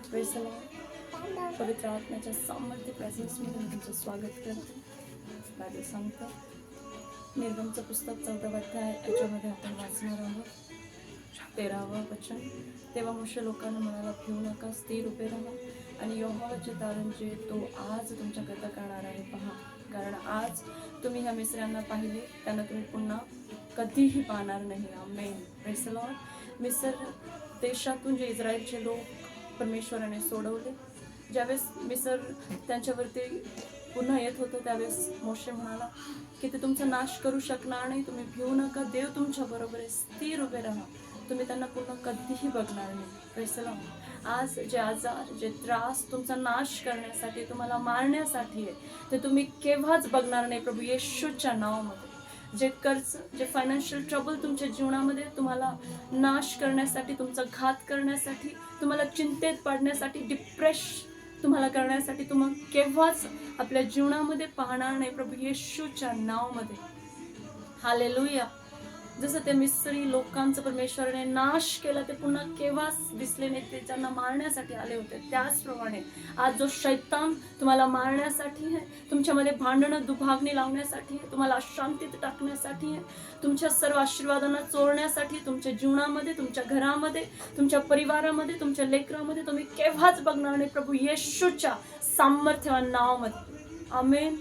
Praise the Lord. पवित्र आत्म्याच्या सामर्थ्य प्रेझेन्समध्ये मी तुमचं स्वागत करते. बायबल सांगतं निर्गमचं पुस्तक 14वा अध्याय याच्यामध्ये आपण वाचणार आहोत 13वा वचन. तेव्हा मोशे लोकांना म्हणाला, भिवू नका, स्थिर उभे राहा आणि यहोवाचे तारण जे तो आज तुमच्याकरता करणार आहे पहा, कारण आज तुम्ही ह्या मिस्रांना पाहिले त्यांना तुम्ही पुन्हा कधीही पाहणार नाही. आमेन. Praise the lord. मिस्र देशातून जे इस्रायलचे लोक परमेश्वराने सोडवले, ज्यावेळेस मिस्र त्यांच्यावरती पुन्हा येत होतं त्यावेळेस मोशे म्हणाला की ते तुमचा नाश करू शकणार नाही, तुम्ही भिवू नका, देव तुमच्या बरोबर आहे, स्थिर उभे राहा, तुम्ही त्यांना पुन्हा कधीही बघणार नाही. Praise the Lord. आज जे आजार, जे त्रास तुमचा नाश करण्यासाठी, तुम्हाला मारण्यासाठी आहे, ते तुम्ही केव्हाच बघणार नाही प्रभू येशूच्या नावामध्ये. जे कर्ज, जे फायनान्शियल ट्रबल तुमच्या जीवनामध्ये तुम्हाला नाश करण्यासाठी, तुमचा घात करण्यासाठी, तुम्हाला चिंतेत पाडण्यासाठी, डिप्रेस तुम्हाला करण्यासाठी तुम्हाला केव्हाच आपल्या जीवनामध्ये पाहणार नाही प्रभू येशूच्या नावामध्ये. हालेलुया. जसं ते मिस्री लोकांचं परमेश्वराने नाश केला, ते पुन्हा केव्हाच दिसले नाही, ते त्यांना मारण्यासाठी आले होते. त्याचप्रमाणे आज जो शैतान तुम्हाला मारण्यासाठी आहे, तुमच्यामध्ये भांडणं दुभागणी लावण्यासाठी आहे, तुम्हाला अशांतीत टाकण्यासाठी आहे, तुमच्या सर्व आशीर्वादांना चोरण्यासाठी, तुमच्या जीवनामध्ये, तुमच्या घरामध्ये, तुमच्या परिवारामध्ये, तुमच्या लेकरामध्ये तुम्ही केव्हाच बघणार नाही प्रभू येशूच्या सामर्थ्यवान नावामध्ये. आमेन.